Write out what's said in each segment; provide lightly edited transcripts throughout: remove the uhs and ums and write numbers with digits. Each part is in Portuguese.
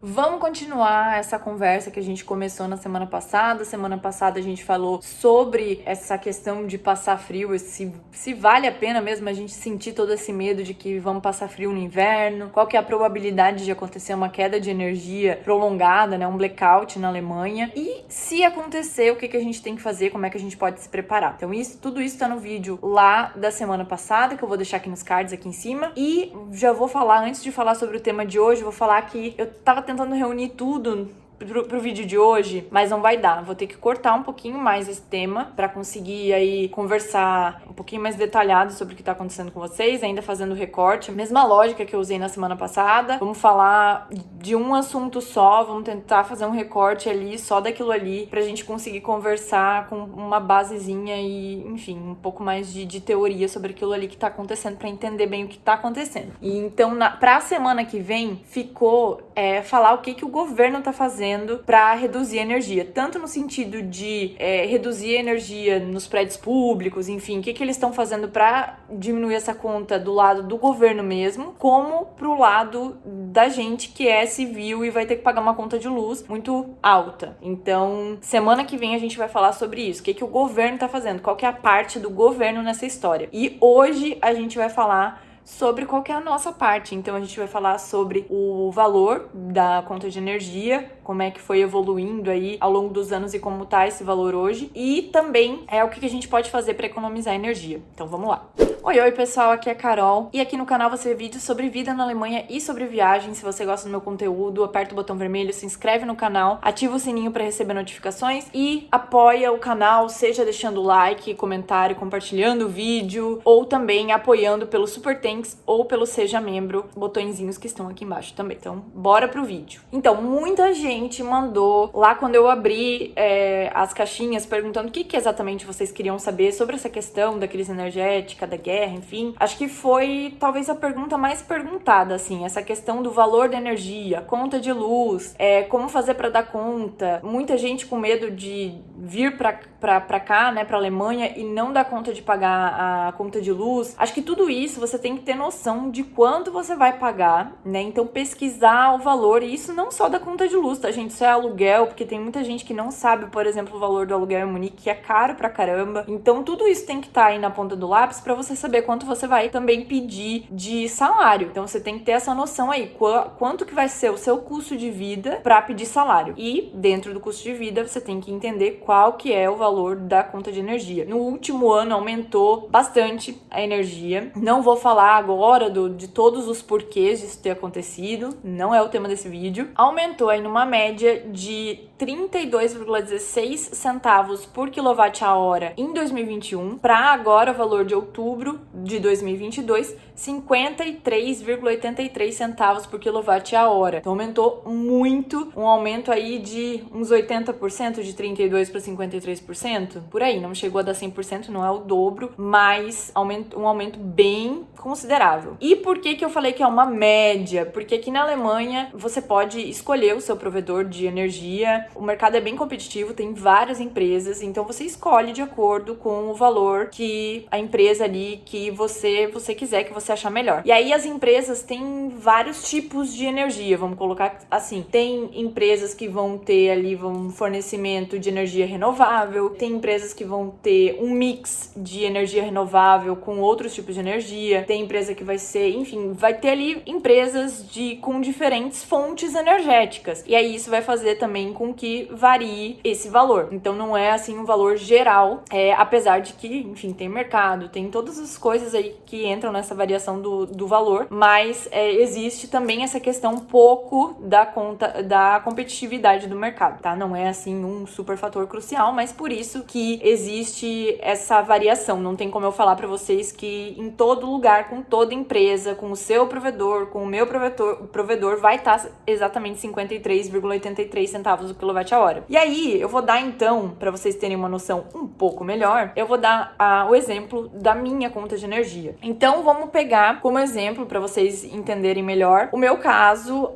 Vamos continuar essa conversa que a gente começou na semana passada. Semana passada a gente falou sobre essa questão de passar frio, se vale a pena mesmo a gente sentir todo esse medo de que vamos passar frio no inverno, qual que é a probabilidade de acontecer uma queda de energia prolongada, né, um blackout na Alemanha, e se acontecer, o que a gente tem que fazer, como é que a gente pode se preparar. Então tudo isso tá no vídeo lá da semana passada, que eu vou deixar aqui nos cards aqui em cima, e já vou falar, antes de falar sobre o tema de hoje, vou falar que eu tava tentando reunir tudo pro vídeo de hoje, mas não vai dar. Vou ter que cortar um pouquinho mais esse tema pra conseguir aí conversar um pouquinho mais detalhado sobre o que tá acontecendo com vocês, ainda fazendo recorte. Mesma lógica que eu usei na semana passada. Vamos falar de um assunto só, vamos tentar fazer um recorte ali, só daquilo ali, pra gente conseguir conversar com uma basezinha e, enfim, um pouco mais de teoria sobre aquilo ali que tá acontecendo, pra entender bem o que tá acontecendo. E então, pra semana que vem, ficou falar o que o governo tá fazendo para reduzir a energia, tanto no sentido de reduzir a energia nos prédios públicos, enfim, o que eles estão fazendo para diminuir essa conta do lado do governo mesmo, como pro lado da gente que é civil e vai ter que pagar uma conta de luz muito alta. Então, semana que vem a gente vai falar sobre isso, o que o governo tá fazendo, qual que é a parte do governo nessa história. E hoje a gente vai falar sobre qual que é a nossa parte. Então a gente vai falar sobre o valor da conta de energia, como é que foi evoluindo aí ao longo dos anos e como tá esse valor hoje, e também o que a gente pode fazer para economizar energia. Então vamos lá. Oi pessoal, aqui é a Carol e aqui no canal você vê vídeos sobre vida na Alemanha e sobre viagem. Se você gosta do meu conteúdo, aperta o botão vermelho, se inscreve no canal, ativa o sininho para receber notificações e apoia o canal, seja deixando like, comentário, compartilhando o vídeo ou também apoiando pelo Super Thanks ou pelo Seja Membro, botõezinhos que estão aqui embaixo também. Então bora pro vídeo. Então, muita gente mandou lá quando eu abri as caixinhas perguntando o que exatamente vocês queriam saber sobre essa questão da crise energética, da guerra, enfim. Acho que foi talvez a pergunta mais perguntada, assim, essa questão do valor da energia, conta de luz, como fazer para dar conta. Muita gente com medo de vir pra cá, né, pra Alemanha e não dar conta de pagar a conta de luz. Acho que tudo isso você tem que ter noção de quanto você vai pagar, né? Então pesquisar o valor, e isso não só da conta de luz, tá, gente? Isso é aluguel, porque tem muita gente que não sabe, por exemplo, o valor do aluguel em Munique, que é caro pra caramba. Então tudo isso tem que estar aí na ponta do lápis pra você saber quanto você vai também pedir de salário. Então você tem que ter essa noção aí, quanto que vai ser o seu custo de vida pra pedir salário. E dentro do custo de vida você tem que entender qual que é o valor da conta de energia. No último ano aumentou bastante a energia. Não vou falar agora de todos os porquês disso ter acontecido, não é o tema desse vídeo. Aumentou aí numa média de 32,16 centavos por quilowatt-hora em 2021 para agora, o valor de outubro de 2022, 53,83 centavos por quilowatt-hora. Então aumentou muito, um aumento aí de uns 80%, de 32% para 53%, por aí, não chegou a dar 100%, não é o dobro, mas um aumento bem considerável. E por que eu falei que é uma média? Porque aqui na Alemanha você pode escolher o seu provedor de energia, o mercado é bem competitivo, tem várias empresas, então você escolhe de acordo com o valor que a empresa ali que você quiser, que você achar melhor. E aí as empresas têm vários tipos de energia, vamos colocar assim, tem empresas que vão ter ali um fornecimento de energia renovável, tem empresas que vão ter um mix de energia renovável com outros tipos de energia, tem empresa que vai ser, enfim, vai ter ali empresas com diferentes fontes energéticas. E aí isso vai fazer também com que varie esse valor. Então não é assim um valor geral, apesar de que, enfim, tem mercado, tem todas as coisas aí que entram nessa variação do valor, mas existe também essa questão um pouco da conta da competitividade do mercado, tá? Não é assim um super fator crucial, mas por isso que existe essa variação. Não tem como eu falar pra vocês que em todo lugar, com toda empresa, com o seu provedor, com o meu provedor vai estar exatamente 53,83 centavos do quilowatt-hora. E aí, eu vou dar então, pra vocês terem uma noção um pouco melhor, eu vou dar o exemplo da minha conta de energia. Então, vamos pegar como exemplo para vocês entenderem melhor o meu caso,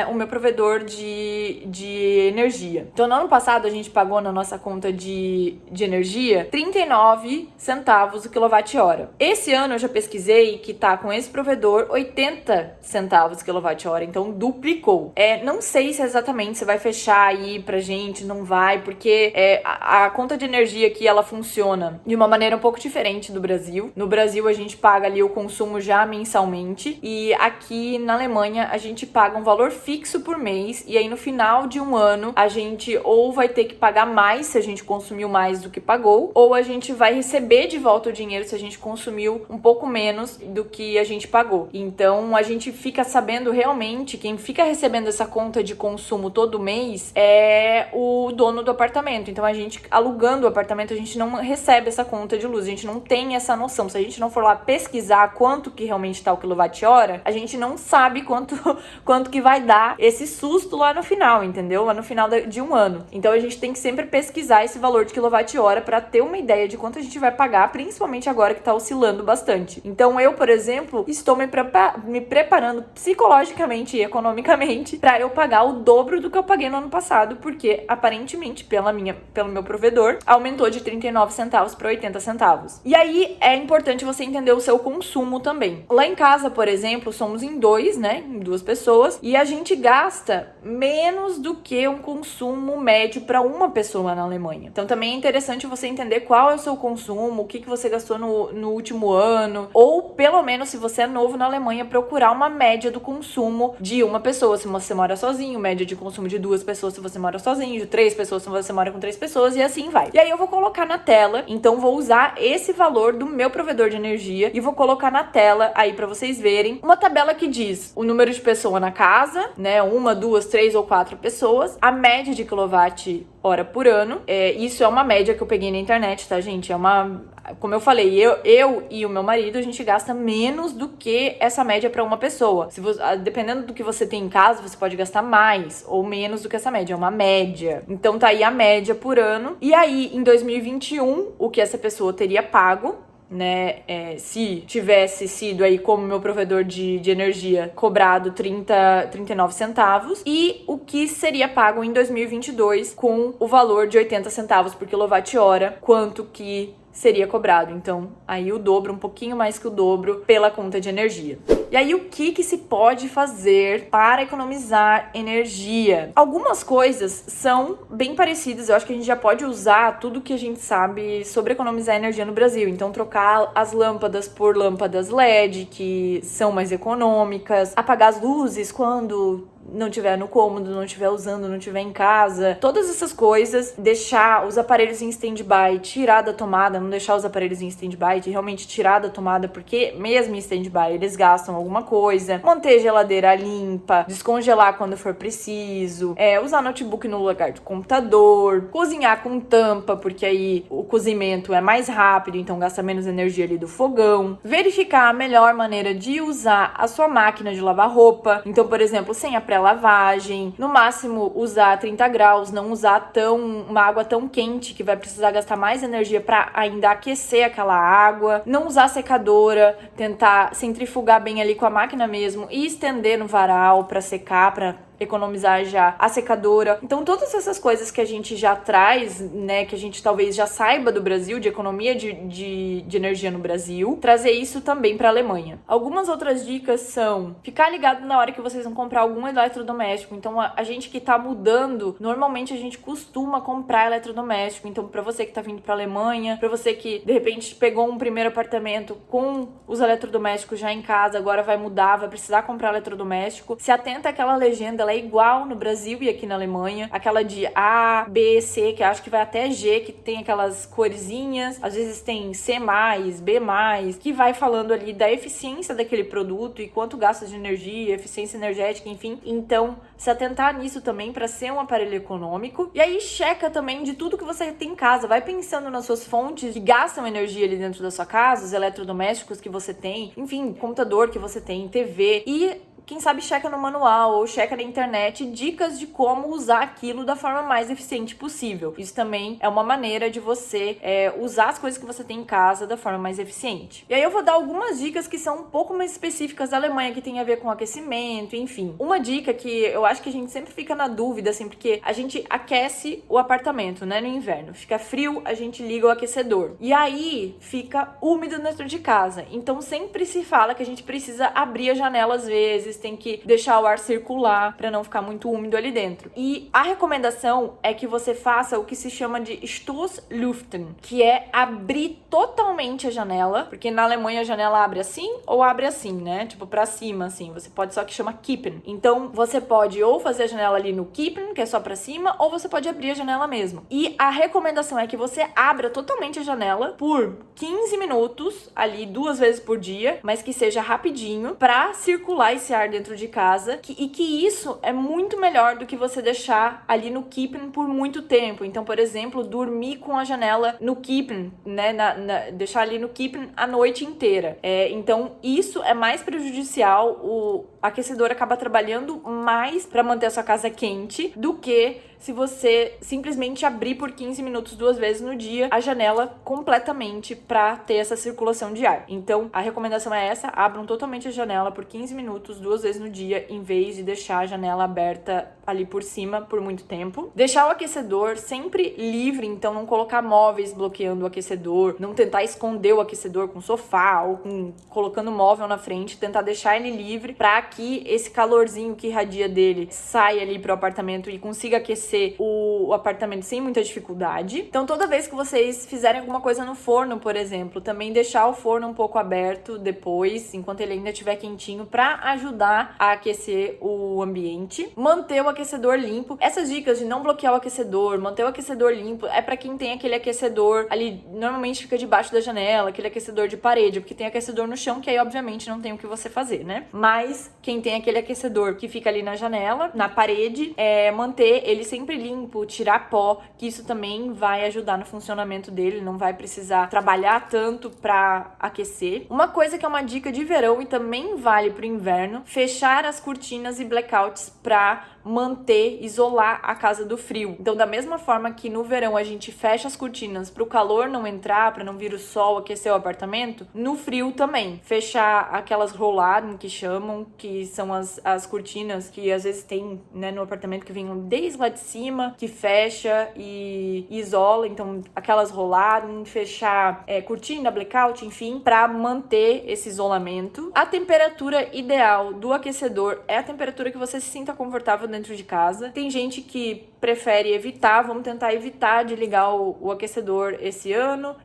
o meu provedor de energia. Então, no ano passado, a gente pagou na nossa conta de energia 39 centavos o quilowatt-hora. Esse ano, eu já pesquisei que tá com esse provedor 80 centavos o quilowatt-hora, então duplicou. Não sei se exatamente se vai fechar aí pra gente, não vai, porque a conta de energia aqui, ela funciona de uma maneira um pouco diferente do Brasil. No Brasil, a gente paga ali o consumo já mensalmente, e aqui na Alemanha, a gente paga um valor fixo por mês, e aí no final de um ano, a gente ou vai ter que pagar mais se a gente consumiu mais do que pagou, ou a gente vai receber de volta o dinheiro se a gente consumiu um pouco menos do que a gente pagou. Então, a gente fica sabendo realmente, quem fica recebendo essa conta de consumo todo mês é o dono do apartamento. Então, a gente alugando o apartamento, a gente não recebe essa conta de luz, a gente não tem essa noção. Se a gente não for lá pesquisar quanto que realmente está o quilowatt-hora, a gente não sabe quanto que vai dar esse susto lá no final, entendeu? Lá no final de um ano. Então, a gente tem que sempre pesquisar esse valor de quilowatt-hora para ter uma ideia de quanto a gente vai pagar, principalmente agora que está oscilando bastante. Então, eu, por exemplo, estou me preparando psicologicamente e economicamente para eu pagar o dobro do que eu paguei no ano passado, porque aparentemente, pelo meu provedor, aumentou de 39 centavos para 80 centavos. E aí é importante você entender o seu consumo também. Lá em casa, por exemplo, somos em duas pessoas, e a gente gasta menos do que um consumo médio para uma pessoa na Alemanha. Então também é interessante você entender qual é o seu consumo, o que você gastou no último ano, ou pelo menos, se você é novo na Alemanha, procurar uma média do consumo de uma pessoa, se você mora sozinho, média de consumo de 2 pessoas se você mora sozinho, de 3 pessoas se você mora com 3 pessoas, e assim vai. E aí eu vou colocar na tela, então vou usar esse valor do meu provedor de energia e vou colocar na tela aí pra vocês verem uma tabela que diz o número de pessoa na casa, né, 1, 2, 3 ou 4 pessoas, a média de quilowatt-hora por ano. Isso é uma média que eu peguei na internet, tá, gente? Como eu falei, eu e o meu marido, a gente gasta menos do que essa média para uma pessoa. Dependendo do que você tem em casa, você pode gastar mais ou menos do que essa média. É uma média. Então tá aí a média por ano. E aí, em 2021, o que essa pessoa teria pago, né, se tivesse sido aí como meu provedor de energia cobrado 39 centavos, e o que seria pago em 2022 com o valor de 80 centavos por quilowatt-hora, quanto que seria cobrado. Então, aí o dobro, um pouquinho mais que o dobro pela conta de energia. E aí, o que se pode fazer para economizar energia? Algumas coisas são bem parecidas. Eu acho que a gente já pode usar tudo que a gente sabe sobre economizar energia no Brasil. Então, trocar as lâmpadas por lâmpadas LED, que são mais econômicas, apagar as luzes quando não tiver no cômodo, não tiver usando, não tiver em casa, todas essas coisas, deixar os aparelhos em stand-by, tirar da tomada, não deixar os aparelhos em stand-by, realmente tirar da tomada, porque mesmo em stand-by eles gastam alguma coisa, manter a geladeira limpa, descongelar quando for preciso, usar notebook no lugar do computador, cozinhar com tampa, porque aí o cozimento é mais rápido, então gasta menos energia ali do fogão, verificar a melhor maneira de usar a sua máquina de lavar roupa, então, por exemplo, sem a pré-lavagem, no máximo usar 30 graus, não usar uma água tão quente que vai precisar gastar mais energia para ainda aquecer aquela água, não usar secadora, tentar centrifugar bem ali com a máquina mesmo e estender no varal para secar, para economizar já a secadora. Então, todas essas coisas que a gente já traz, né, que a gente talvez já saiba do Brasil, de economia de energia no Brasil, trazer isso também para a Alemanha. Algumas outras dicas são ficar ligado na hora que vocês vão comprar algum eletrodoméstico. Então, a gente que tá mudando, normalmente a gente costuma comprar eletrodoméstico. Então, para você que tá vindo para a Alemanha, para você que de repente pegou um primeiro apartamento com os eletrodomésticos já em casa, agora vai mudar, vai precisar comprar eletrodoméstico, se atenta àquela legenda, ela é igual no Brasil e aqui na Alemanha, aquela de A, B, C, que acho que vai até G, que tem aquelas corzinhas, às vezes tem C+, B+, que vai falando ali da eficiência daquele produto e quanto gasta de energia, eficiência energética, enfim. Então, se atentar nisso também para ser um aparelho econômico. E aí, checa também de tudo que você tem em casa, vai pensando nas suas fontes que gastam energia ali dentro da sua casa, os eletrodomésticos que você tem, enfim, computador que você tem, TV, e quem sabe checa no manual ou checa na internet dicas de como usar aquilo da forma mais eficiente possível. Isso também é uma maneira de você usar as coisas que você tem em casa da forma mais eficiente. E aí eu vou dar algumas dicas que são um pouco mais específicas da Alemanha, que tem a ver com aquecimento, enfim. Uma dica que eu acho que a gente sempre fica na dúvida, assim, porque a gente aquece o apartamento, né, no inverno. Fica frio, a gente liga o aquecedor. E aí fica úmido dentro de casa. Então sempre se fala que a gente precisa abrir a janela às vezes, tem que deixar o ar circular para não ficar muito úmido ali dentro. E a recomendação é que você faça o que se chama de Stoßlüften, que é abrir totalmente a janela, porque na Alemanha a janela abre assim ou abre assim, né? Tipo pra cima, assim. Você pode só que chama Kippen. Então você pode ou fazer a janela ali no Kippen, que é só pra cima, ou você pode abrir a janela mesmo. E a recomendação é que você abra totalmente a janela por 15 minutos, ali 2 vezes por dia, mas que seja rapidinho, pra circular esse ar dentro de casa, e que isso é muito melhor do que você deixar ali no Kippen por muito tempo. Então, por exemplo, dormir com a janela no Kippen, né, deixar ali no Kippen a noite inteira. Então, isso é mais prejudicial, o aquecedor acaba trabalhando mais para manter a sua casa quente do que se você simplesmente abrir por 15 minutos 2 vezes no dia a janela completamente para ter essa circulação de ar. Então, a recomendação é essa: abram totalmente a janela por 15 minutos 2 vezes no dia, em vez de deixar a janela aberta ali por cima por muito tempo. Deixar o aquecedor sempre livre, então não colocar móveis bloqueando o aquecedor, não tentar esconder o aquecedor com sofá ou colocando móvel na frente, tentar deixar ele livre para que esse calorzinho que irradia dele saia ali pro apartamento e consiga aquecer o apartamento sem muita dificuldade. Então, toda vez que vocês fizerem alguma coisa no forno, por exemplo, também deixar o forno um pouco aberto depois, enquanto ele ainda estiver quentinho, para ajudar a aquecer o ambiente. Manter o aquecedor limpo. Essas dicas de não bloquear o aquecedor, manter o aquecedor limpo, é para quem tem aquele aquecedor ali, normalmente fica debaixo da janela, aquele aquecedor de parede, porque tem aquecedor no chão, que aí obviamente não tem o que você fazer, né? Mas quem tem aquele aquecedor que fica ali na janela, na parede, manter ele sempre limpo, tirar pó, que isso também vai ajudar no funcionamento dele, não vai precisar trabalhar tanto para aquecer. Uma coisa que é uma dica de verão e também vale pro inverno: fechar as cortinas e blackouts para isolar a casa do frio. Então, da mesma forma que no verão a gente fecha as cortinas para o calor não entrar, para não vir o sol aquecer o apartamento, no frio também. Fechar aquelas rolladen que chamam, que são as cortinas que às vezes tem, né, no apartamento, que vem desde lá de cima, que fecha e isola. Então, aquelas rolladen, fechar cortina, blackout, enfim, para manter esse isolamento. A temperatura ideal do aquecedor é a temperatura que você se sinta confortável dentro de casa. Tem gente que prefere evitar, vamos tentar evitar de ligar o aquecedor esse ano.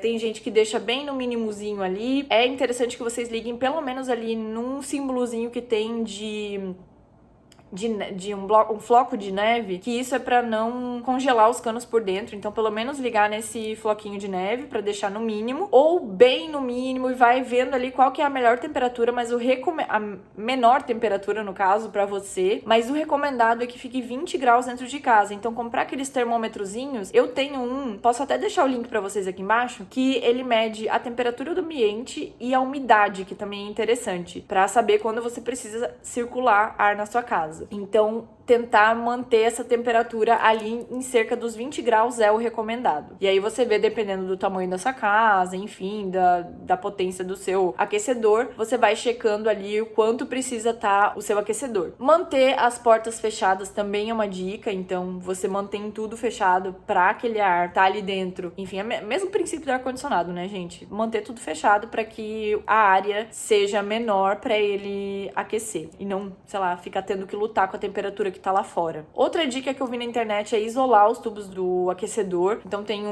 Tem gente que deixa bem no mínimozinho ali. É interessante que vocês liguem pelo menos ali num símbolozinho que tem de um floco de neve, que isso é para não congelar os canos por dentro. Então, pelo menos ligar nesse floquinho de neve para deixar no mínimo, ou bem no mínimo, e vai vendo ali qual que é a melhor temperatura, mas a menor temperatura, no caso, para você. Mas o recomendado é que fique 20 graus dentro de casa. Então, comprar aqueles termômetrozinhos, eu tenho posso até deixar o link para vocês aqui embaixo, que ele mede a temperatura do ambiente e a umidade, que também é interessante, para saber quando você precisa circular ar na sua casa. Então, tentar manter essa temperatura ali em cerca dos 20 graus é o recomendado. E aí você vê, dependendo do tamanho da sua casa, enfim, da potência do seu aquecedor, você vai checando ali o quanto precisa estar o seu aquecedor. Manter as portas fechadas também é uma dica, então você mantém tudo fechado para aquele ar tá ali dentro. Enfim, é o mesmo princípio do ar-condicionado, né, gente? Manter tudo fechado para que a área seja menor para ele aquecer e não, sei lá, ficar tendo que lutar com a temperatura que tá lá fora. Outra dica que eu vi na internet é isolar os tubos do aquecedor. Então tem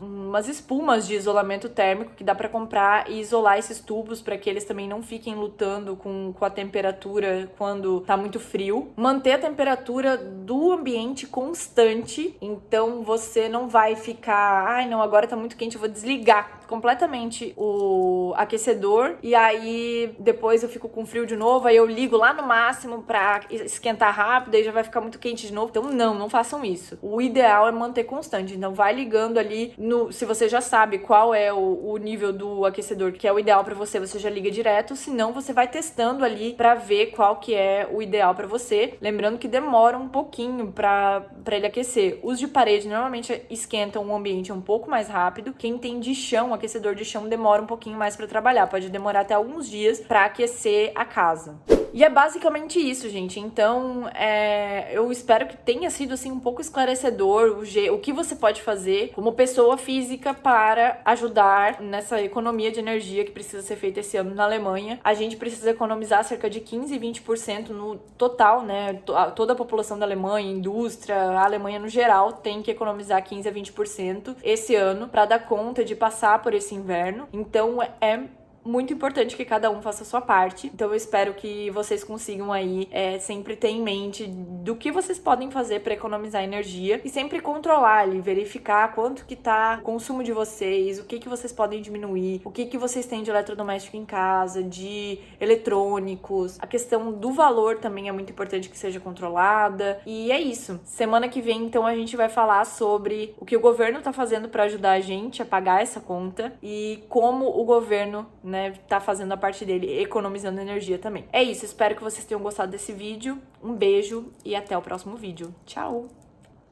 umas espumas de isolamento térmico que dá pra comprar e isolar esses tubos para que eles também não fiquem lutando com a temperatura quando tá muito frio. Manter a temperatura do ambiente constante, então você não vai ficar, ai não, agora tá muito quente, eu vou desligar completamente o aquecedor e aí depois eu fico com frio de novo, aí eu ligo lá no máximo pra esquentar rápido, aí já vai ficar muito quente de novo. Então não façam isso. O ideal é manter constante. Então vai ligando ali se você já sabe qual é o nível do aquecedor que é o ideal pra você já liga direto, senão você vai testando ali pra ver qual que é o ideal pra você. Lembrando que demora um pouquinho pra ele aquecer. Os de parede normalmente esquentam o ambiente um pouco mais rápido. Quem tem de chão, aquecedor de chão, demora um pouquinho mais pra trabalhar. Pode demorar até alguns dias pra aquecer a casa. E é basicamente isso, gente. Então, eu espero que tenha sido, assim, um pouco esclarecedor o que você pode fazer como pessoa física para ajudar nessa economia de energia que precisa ser feita esse ano na Alemanha. A gente precisa economizar cerca de 15 e 20% no total, né? Toda a população da Alemanha, indústria, a Alemanha no geral tem que economizar 15 a 20% esse ano para dar conta de passar por esse inverno. Então, é muito importante que cada um faça a sua parte. Então eu espero que vocês consigam aí sempre ter em mente do que vocês podem fazer para economizar energia e sempre controlar ali, verificar quanto que tá o consumo de vocês, o que vocês podem diminuir, o que vocês têm de eletrodoméstico em casa, de eletrônicos. A questão do valor também é muito importante que seja controlada. E é isso. Semana que vem, então, a gente vai falar sobre o que o governo tá fazendo para ajudar a gente a pagar essa conta e como o governo, né, tá fazendo a parte dele, economizando energia também. É isso, espero que vocês tenham gostado desse vídeo. Um beijo e até o próximo vídeo. Tchau!